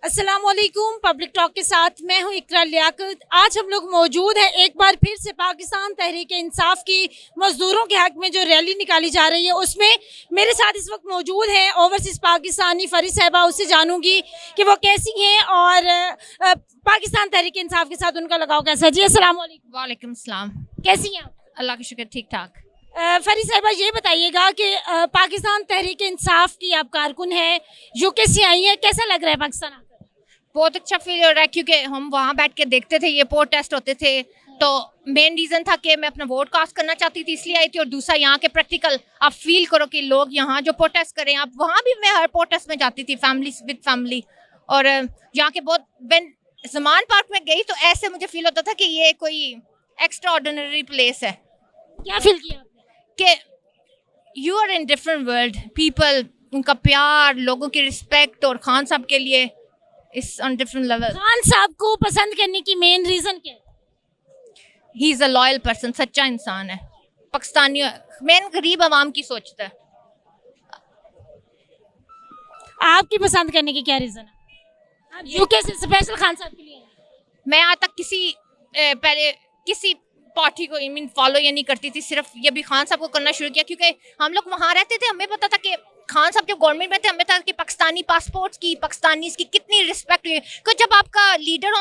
अस्सलाम वालेकुम। Public talk के साथ मैं हूं इकरा लियाकत। आज हम लोग मौजूद हैं एक बार फिर से पाकिस्तान तहरीक इंसाफ की मजदूरों के हक में जो रैली निकाली जा रही है उसमें मेरे साथ इस वक्त मौजूद हैं ओवरसीज़ पाकिस्तानी फरी साहिबा। उससे जानूंगी कि वो कैसी हैं और पाकिस्तान तहरीक इंसाफ के साथ उनका लगाव कैसा है। जी अस्सलाम वालेकुम। वालेकुम सलाम। कैसी हैं आप? अल्लाह का शुक्र, ठीक ठाक। फरी साहिबा ये बताइएगा कि पाकिस्तान तहरीक इंसाफ की आप कारकुन हैं, यूके से आई हैं, कैसा लग रहा है पाकिस्तान आकर? बहुत अच्छा फील हो रहा है क्योंकि हम वहाँ बैठ के देखते थे, ये प्रोटेस्ट होते थे, तो मेन रीज़न था कि मैं अपना वोट कास्ट करना चाहती थी, इसलिए आई थी। और दूसरा यहाँ के प्रैक्टिकल आप फील करो कि लोग यहाँ जो प्रोटेस्ट करें, आप वहाँ भी मैं हर प्रोटेस्ट में जाती थी फैमिली विद फैमिली। और यहाँ के बहुत व्हेन ज़मान पार्क में गई तो ऐसे मुझे फील होता था कि ये कोई एक्स्ट्रा ऑर्डिनरी प्लेस है, क्या फील किया आपने? कि you are in different world. People, उनका प्यार, लोगों की रिस्पेक्ट, और खान साहब के लिए इस ऑन डिफरेंट लेवल। खान साहब को पसंद करने की मेन रीजन क्या है? He is a loyal person, सच्चा इंसान है। पाकिस्तानी मेन गरीब आवाम की सोचता है। आपकी पसंद करने की क्या रीजन है? आप यूके से स्पेशल खान साहब के लिए आए? मैं आज तक पहले किसी पार्टी को मीन फॉलो ये नहीं करती थी, सिर्फ ये भी खान साहब को करना शुरू किया क्योंकि हम लोग वहाँ रहते थे। हमें पता था कि खान साहब जब गवर्नमेंट में थे, हमें पता था कि पाकिस्तानी पासपोर्ट्स की, पाकिस्तानीज़ की कितनी रिस्पेक्ट हुई है। क्योंकि जब आपका लीडर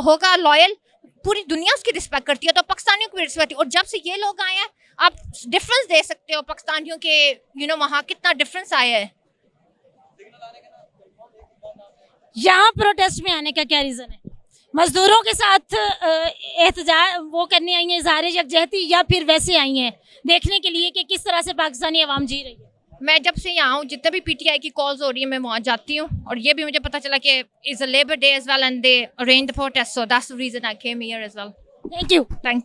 होगा लॉयल, पूरी दुनिया उसकी रिस्पेक्ट करती है, तो पाकिस्तानियों की भी रिस्पेक्ट। और जब से ये लोग आए हैं, आप डिफरेंस दे सकते हो पाकिस्तानियों के वहाँ कितना डिफरेंस आया है। यहाँ प्रोटेस्ट में आने का क्या रीजन है? मजदूरों के साथ एहतजाज वो करने आई हैं, इजहार यकजहती, या फिर वैसे आई हैं देखने के लिए कि किस तरह से पाकिस्तानी आवाम जी रही है? मैं जब से यहाँ हूँ, जितने भी पीटीआई की कॉल्स हो रही है, मैं वहाँ जाती हूँ। और ये भी मुझे पता चला कि is a labour day as well and they arrange the protest, so that's the reason I came here as well. Thank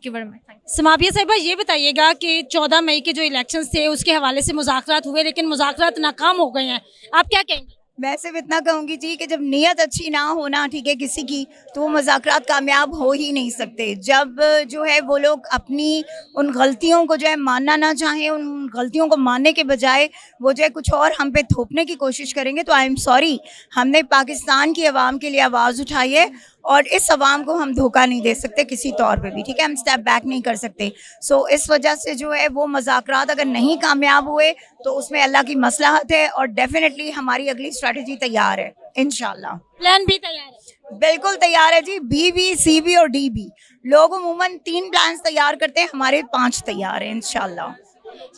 you very much. Samabia साहिबा, ये बताइएगा कि 14 मई के जो इलेक्शंस थे उसके हवाले से मुज़ाकरात हुए, लेकिन मुज़ाकरात नाकाम हो गए हैं, आप क्या कहेंगे? मैं सिर्फ इतना कहूँगी जी कि जब नीयत अच्छी ना हो ना, ठीक है, किसी की, तो वो मुज़ाकरात कामयाब हो ही नहीं सकते। जब जो है वो लोग अपनी उन गलतियों को जो है मानना ना चाहें, उन गलतियों को मानने के बजाय वो जो है कुछ और हम पे थोपने की कोशिश करेंगे, तो आई एम सॉरी, हमने पाकिस्तान की आवाम के लिए आवाज़ उठाई है और इस आवाम को हम धोखा नहीं दे सकते किसी तौर पे भी, ठीक है, हम स्टेप बैक नहीं कर सकते। सो इस वजह से जो है वो मुज़ाकरात अगर नहीं कामयाब हुए तो उसमें अल्लाह की मसलहत है, और डेफिनेटली हमारी अगली स्ट्रेटजी तैयार है इंशाल्लाह। प्लान भी तैयार है? बिल्कुल तैयार है जी, BB, CB और DB। लोग अमूमन 3 प्लान्स तैयार करते हैं, हमारे 5 तैयार हैं इंशाल्लाह।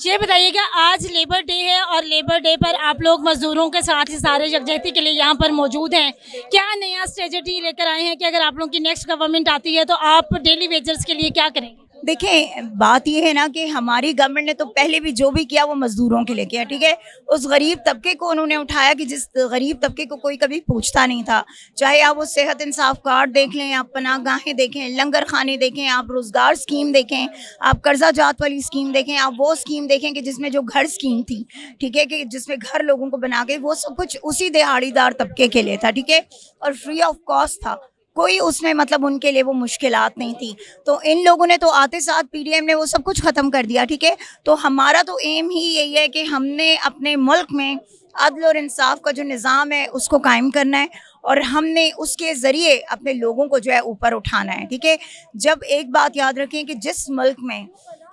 ये बताइएगा, आज लेबर डे है और लेबर डे पर आप लोग मजदूरों के साथ इज़हार यकजहती के लिए यहाँ पर मौजूद हैं। क्या नया स्ट्रेटजी लेकर आए हैं कि अगर आप लोगों की नेक्स्ट गवर्नमेंट आती है तो आप डेली वेजर्स के लिए क्या करेंगे? देखिए, बात ये है ना कि हमारी गवर्नमेंट ने तो पहले भी जो भी किया वो मजदूरों के लिए किया, ठीक है। उस गरीब तबके को उन्होंने उठाया कि जिस गरीब तबके को कोई कभी पूछता नहीं था। चाहे आप वो सेहत इंसाफ कार्ड देख लें, आप पनाहगाहें देखें, लंगर खाने देखें, आप रोज़गार स्कीम देखें, आप कर्जा जात वाली स्कीम देखें, आप वो स्कीम देखें कि जिसमें जो घर स्कीम थी, ठीक है, कि जिसमें घर लोगों को बना के, वो सब कुछ उसी दिहाड़ीदार तबके के लिए था, ठीक है, और फ्री ऑफ कॉस्ट था। कोई उसमें मतलब उनके लिए वो मुश्किलात नहीं थी। तो इन लोगों ने तो आते साथ PDM ने वो सब कुछ ख़त्म कर दिया, ठीक है। तो हमारा तो एम ही यही है कि हमने अपने मुल्क में अदल और इंसाफ का जो निज़ाम है उसको कायम करना है, और हमने उसके ज़रिए अपने लोगों को जो है ऊपर उठाना है, ठीक है। जब एक बात याद रखें कि जिस मुल्क में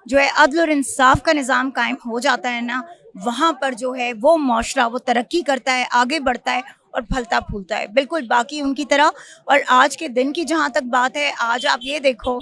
जो है अदल और इंसाफ का निज़ाम कायम हो जाता है ना, वहाँ पर जो है वो माशरा वो तरक्की करता है, आगे बढ़ता है और फलता फूलता है, बिल्कुल बाकी उनकी तरह। और आज के दिन की जहाँ तक बात है, आज आप ये देखो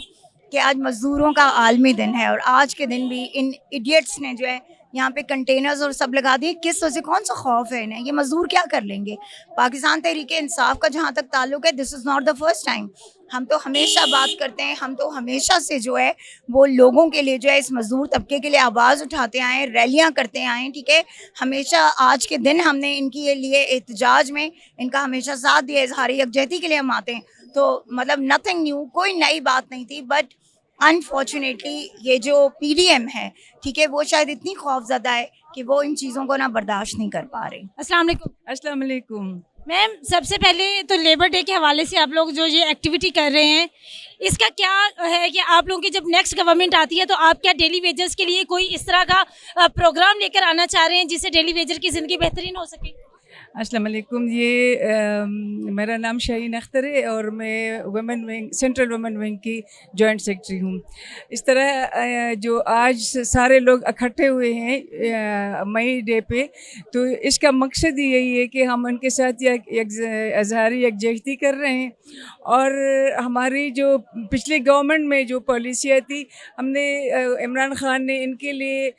कि आज मज़दूरों का आलमी दिन है, और आज के दिन भी इन इडियट्स ने जो है यहाँ पे कंटेनर्स और सब लगा दिए। किस वजह, कौन सा खौफ है इन्हें? ये मज़दूर क्या कर लेंगे? पाकिस्तान तहरीक इंसाफ का जहाँ तक ताल्लुक़ है, this is not the first time. हम तो हमेशा बात करते हैं, हम तो हमेशा से जो है वो लोगों के लिए जो है इस मज़दूर तबके के लिए आवाज़ उठाते आए, रैलियाँ करते आए, ठीक है। हमेशा आज के दिन हमने इनके लिए एहतजाज में इनका हमेशा साथ दिया, इज़हार यकजहती के लिए हम आते हैं। तो मतलब नथिंग न्यू, कोई नई बात नहीं थी, बट अनफॉर्चुनेटली ये जो PDM है, ठीक है, वो शायद इतनी खौफज़दा है कि वो इन चीज़ों को ना बर्दाश्त नहीं कर पा रही। अस्सलाम वालेकुम। अस्सलाम वालेकुम। मैम, सबसे पहले तो लेबर डे के हवाले से आप लोग जो ये एक्टिविटी कर रहे हैं, इसका क्या है कि आप लोगों की जब नेक्स्ट गवर्नमेंट आती है तो आप क्या डेली वेजर्स के लिए कोई इस तरह का प्रोग्राम लेकर आना चाह रहे हैं जिससे डेली वेजर की ज़िंदगी बेहतरीन हो सके? अस्सलाम वालेकुम। ये मेरा नाम शाहीन अख्तर है और मैं women wing, central women wing की जॉइंट सेक्रेटरी हूँ। इस तरह जो आज सारे लोग इकट्ठे हुए हैं मई डे पे, तो इसका मकसद ही यही है कि हम उनके साथ इज़हारी यकजहती कर रहे हैं। और हमारी जो पिछली गवर्नमेंट में जो पॉलिसियाँ थी, हमने इमरान खान ने इनके लिए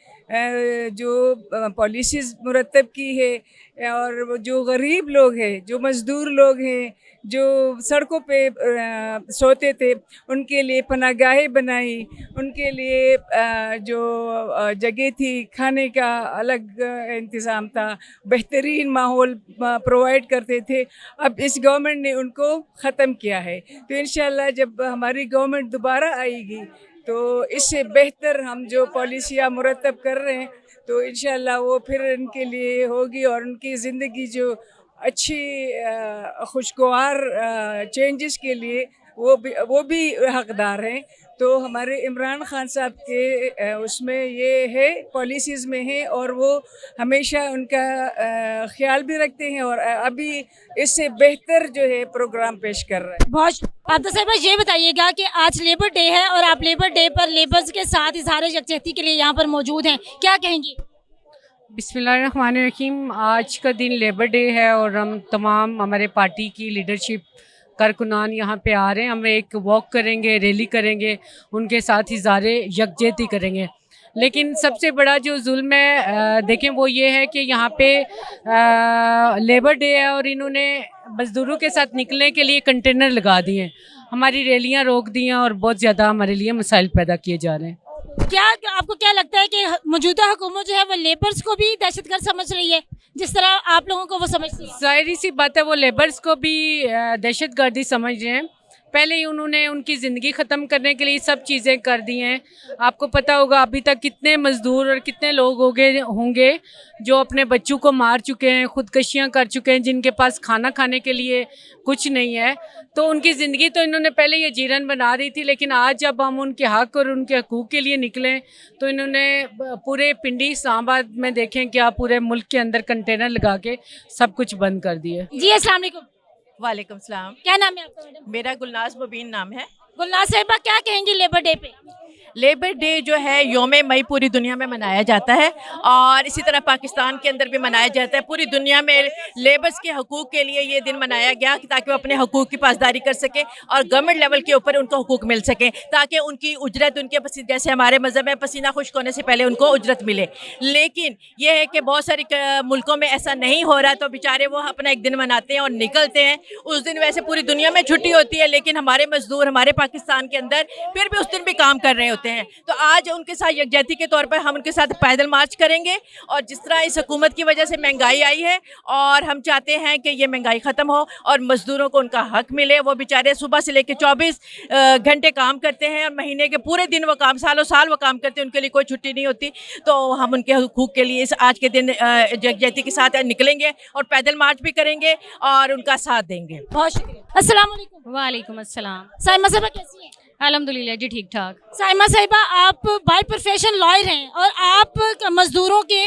जो पॉलिसीज़ मुरतब की है, और वो जो गरीब लोग हैं, जो मज़दूर लोग हैं, जो सड़कों पे सोते थे, उनके लिए पनाहगाहें बनाई, उनके लिए जो जगह थी, खाने का अलग इंतज़ाम था, बेहतरीन माहौल प्रोवाइड करते थे। अब इस गवर्नमेंट ने उनको ख़त्म किया है। तो इंशाअल्लाह जब हमारी गवर्नमेंट दोबारा आएगी तो इससे बेहतर हम जो पॉलिसियाँ मुरतब कर रहे हैं, तो इंशाअल्लाह वो फिर इनके लिए होगी और उनकी ज़िंदगी जो अच्छी खुशगवार चेंजेस के लिए वो भी हकदार हैं। तो हमारे इमरान खान साहब के उसमें ये है, पॉलिसीज़ में है, और वो हमेशा उनका ख्याल भी रखते हैं और अभी इससे बेहतर जो है प्रोग्राम पेश कर रहे हैं। बहुत आबदा साहिबा, ये बताइएगा कि आज लेबर डे है और आप लेबर डे पर लेबर्स के साथ इजहार यकजहती के लिए यहाँ पर मौजूद हैं, क्या कहेंगी? बिस्मिल्लाहिर्रहमानिर्रहीम। आज का दिन लेबर डे है और हम तमाम हमारे पार्टी की लीडरशिप कारकुनान यहाँ पे आ रहे हैं। हम एक वॉक करेंगे, रैली करेंगे, उनके साथ इज़हार यकजहती करेंगे। लेकिन सबसे बड़ा जो जुल्म है देखें वो ये है कि यहाँ पे लेबर डे है और इन्होंने मज़दूरों के साथ निकलने के लिए कंटेनर लगा दिए हैं, हमारी रैलियाँ रोक दी हैं और बहुत ज़्यादा हमारे लिए मसाइल पैदा किए जा रहे हैं। क्या आपको क्या लगता है कि मौजूदा हुकूमत जो है वो लेबर्स को भी दहशतगर्द समझ रही है जिस तरह आप लोगों को वो समझती है? ज़ाहिर सी बात है, वो लेबर्स को भी दहशतगर्दी समझ रहे हैं। पहले ही उन्होंने उनकी ज़िंदगी ख़त्म करने के लिए सब चीज़ें कर दी हैं। आपको पता होगा अभी तक कितने मज़दूर और कितने लोग होंगे जो अपने बच्चों को मार चुके हैं, ख़ुदकशियाँ कर चुके हैं, जिनके पास खाना खाने के लिए कुछ नहीं है। तो उनकी ज़िंदगी तो इन्होंने पहले ये जीरन बना दी थी, लेकिन आज जब हम उनके हक़ और उनके हकूक़ के लिए निकलें तो इन्होंने पूरे पिंडी इस्लामाबाद में देखें क्या पूरे मुल्क के अंदर कंटेनर लगा के सब कुछ बंद कर दिए। जी अस्सलाम वालेकुम। वालेकुम सलाम। क्या नाम है आपका मैडम? मेरा गुलनाज मुबीन नाम है। गुलनाज साहिबा, क्या कहेंगी लेबर डे पे? लेबर डे जो है योम मई पूरी दुनिया में मनाया जाता है और इसी तरह पाकिस्तान के अंदर भी मनाया जाता है। पूरी दुनिया में लेबर्स के हकूक़ के लिए ये दिन मनाया गया ताकि वो अपने हकूक़ की पासदारी कर सकें और गवर्नमेंट लेवल के ऊपर उनको हकूक़ मिल सकें, ताकि उनकी उजरत उनके जैसे हमारे मज़हब में पसीना खुश्क होने से पहले उनको उजरत मिले। लेकिन ये है कि बहुत सारे मुल्कों में ऐसा नहीं हो रहा, तो बेचारे वो अपना एक दिन मनाते हैं और निकलते हैं। उस दिन वैसे पूरी दुनिया में छुट्टी होती है, लेकिन हमारे मज़दूर हमारे पाकिस्तान के अंदर फिर भी उस दिन भी काम कर रहे होते हैं। तो आज उनके साथ यकजहती के तौर पर हम उनके साथ पैदल मार्च करेंगे। और जिस तरह इस हुकूमत की वजह से महंगाई आई है और हम चाहते हैं कि ये महंगाई ख़त्म हो और मज़दूरों को उनका हक़ मिले। वो बेचारे सुबह से लेकर 24 घंटे काम करते हैं और महीने के पूरे दिन वो काम, सालों साल वो काम करते हैं, उनके लिए कोई छुट्टी नहीं होती। तो हम उनके हुकूक़ के लिए इस आज के दिन यकजहती के साथ निकलेंगे और पैदल मार्च भी करेंगे और उनका साथ देंगे। बहुत शुक्रिया। अस्सलाम वालेकुम। वालेकुम अस्सलाम। साइमा साहिबा कैसी हैं? अल्हम्दुलिल्लाह जी, ठीक ठाक। साइमा साहिबा, आप बाय प्रोफेशन लॉयर हैं और आप मजदूरों के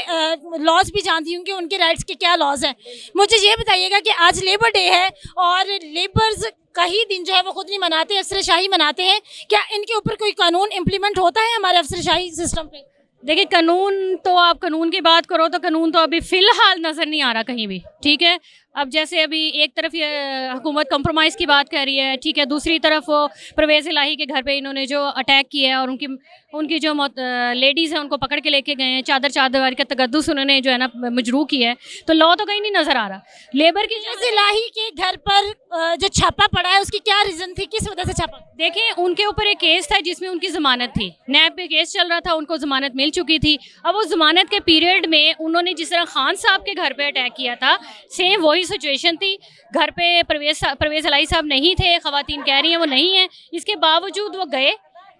लॉज भी जानती होंगी, उनके राइट्स के क्या लॉज हैं। मुझे ये बताइएगा कि आज लेबर डे है और लेबर्स का ही दिन जो है वो खुद नहीं मनाते, अफसरशाही मनाते हैं। क्या इनके ऊपर कोई कानून इम्प्लीमेंट होता है हमारे अफसरशाही सिस्टम पे? देखिए, कानून तो आप कानून की बात करो तो कानून तो अभी फ़िलहाल नज़र नहीं आ रहा कहीं भी, ठीक है। अब जैसे अभी एक तरफ ये हुकूमत कंप्रोमाइज़ की बात कर रही है, ठीक है, दूसरी तरफ वो परवेज़ इलाही के घर पे इन्होंने जो अटैक किया है और उनकी जो लेडीज़ हैं उनको पकड़ के लेके गए हैं, चादर का तगद्दुस उन्होंने जो है ना मजरू किया है। तो लॉ तो कहीं नहीं नज़र आ रहा। लेबर की परवेज़ इलाही के घर पर जो छापा पड़ा है उसकी क्या रीज़न थी, किस वजह से छापा? देखिए, उनके ऊपर एक केस था जिसमें उनकी ज़मानत थी, नैब पे केस चल रहा था, उनको ज़मानत मिल चुकी थी। अब उस ज़मानत के पीरियड में उन्होंने जिस तरह खान साहब के घर पे अटैक किया था, सेम वही सिचुएशन थी। घर पे परवेज़ इलाही साहब नहीं थे, ख़वातीन कह रही हैं वो नहीं है, इसके बावजूद वो गए,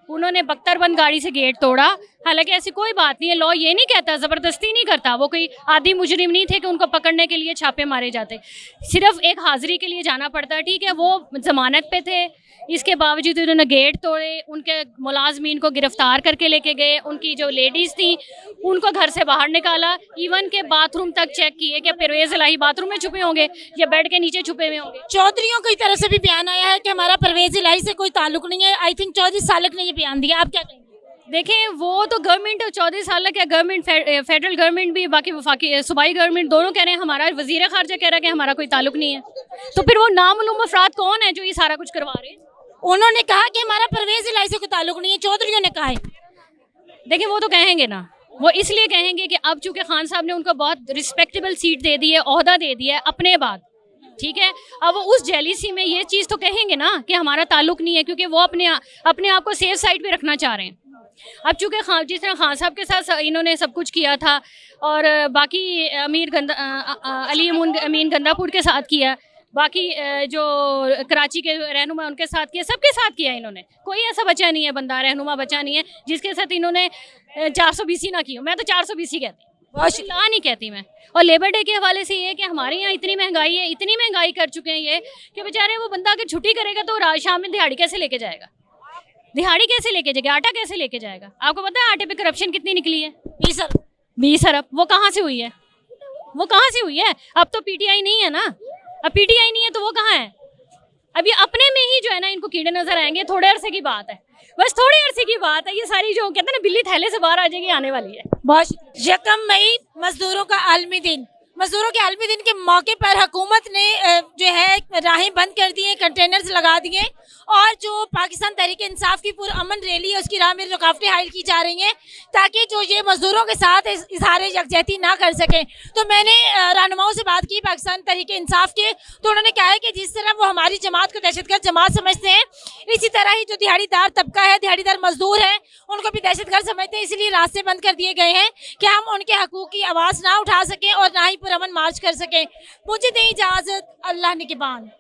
उन्होंने बख्तरबंद गाड़ी से गेट तोड़ा, हालांकि ऐसी कोई बात नहीं है, लॉ ये नहीं कहता, ज़बरदस्ती नहीं करता, वो कोई आदि मुजरिम नहीं थे कि उनको पकड़ने के लिए छापे मारे जाते, सिर्फ एक हाजिरी के लिए जाना पड़ता। ठीक है, वो ज़मानत पे थे, इसके बावजूद उन्होंने गेट तोड़े, उनके मुलाजमीन को गिरफ्तार करके लेके गए, उनकी जो लेडीज़ थी उनको घर से बाहर निकाला, इवन के बाथरूम तक चेक किए कि परवेज़ इलाही बाथरूम में छुपे होंगे या बेड के नीचे छुपे हुए होंगे। चौधरियों की तरफ से भी बयान आया है कि हमारा परवेज इलाही से कोई ताल्लुक नहीं है। आई थिंक चौधरी सालक ने ये बयान दिया, आप क्या कहेंगे? देखें, वो तो गवर्नमेंट 14 साल का गवर्नमेंट, फेडरल गवर्नमेंट भी, बाकी वफाकी सूबाई गवर्नमेंट दोनों कह रहे हैं, हमारा वज़ीर ख़ारजा कह रहा है कि हमारा कोई ताल्लुक नहीं है। तो फिर वो नामालूम अफराद कौन है जो ये सारा कुछ करवा रहे हैं? उन्होंने कहा कि हमारा परवेज इलाही से कोई ताल्लुक नहीं है, चौधरियों ने कहा है। देखिए, वो तो कहेंगे ना, वो इसलिए कहेंगे कि अब चूँकि खान साहब ने उनको बहुत रिस्पेक्टेबल सीट दे दी है, ओहदा दे दिया है अपने बाद, ठीक है, अब वो उस जेलिसी में ये चीज़ तो कहेंगे ना कि हमारा ताल्लुक नहीं है, क्योंकि वो अपने आप को सेफ साइड पे रखना चाह रहे हैं। अब चूँकि जिस तरह खान साहब के साथ इन्होंने सब कुछ किया था, और बाकी अली अमीन गंदापुर के साथ किया, बाकी जो कराची के रहनुमा उनके साथ किया, सबके साथ किया इन्होंने, कोई ऐसा बचा नहीं है बंदा, रहनुमा बचा नहीं है जिसके साथ इन्होंने 420 ना की हो। मैं तो 420 कहती हूँ, ला नहीं कहती मैं। और लेबर डे के हवाले से ये कि हमारे यहाँ इतनी महंगाई है, इतनी महंगाई कर चुके हैं ये कि बेचारे वो बंदा अगर छुट्टी करेगा तो रात शाम में दिहाड़ी कैसे लेके जाएगा, दिहाड़ी कैसे लेके जाएगा, आटा कैसे लेके जाएगा? आपको पता है आटे पे करप्शन कितनी निकली है? 20 अरब। वो कहाँ से हुई है? वो कहाँ से हुई है? अब तो पीटीआई नहीं है ना, अब पीटीआई नहीं है तो वो कहाँ है? अभी अपने में ही जो है ना इनको कीड़े नजर आएंगे, थोड़े अरसे की बात है, बस थोड़े अरसे की बात है। ये सारी जो कहते हैं ना बिल्ली थैले से बाहर आ जाएगी, आने वाली है। बहुत 1 मई मजदूरों का आलमी दिन, मजदूरों के आलमी दिन के मौके पर हुकूमत ने जो है राहें बंद कर दी हैं, कंटेनर्स लगा दिए, और जो पाकिस्तान तहरीक इंसाफ की पुरअमन रैली है उसकी राह में रुकावटें हायल की जा रही हैं ताकि जो ये मजदूरों के साथ इजहार यकजहती ना कर सकें। तो मैंने रहनुमाओं से बात की पाकिस्तान तहरीक इंसाफ के, तो उन्होंने कहा है कि जिस तरह वो हमारी जमात को दहशतगर्द जमात समझते हैं, इसी तरह ही जो दिहाड़ीदार तबका है, दिहाड़ीदार मजदूर है, उनको भी दहशतगर्द समझते हैं, इसलिए रास्ते बंद कर दिए गए हैं कि हम उनके हकूक़ की आवाज़ ना उठा सकें और ना ही पुरअमन मार्च कर सकें। मुझे दें इजाज़त, अल्लाह निगहबान।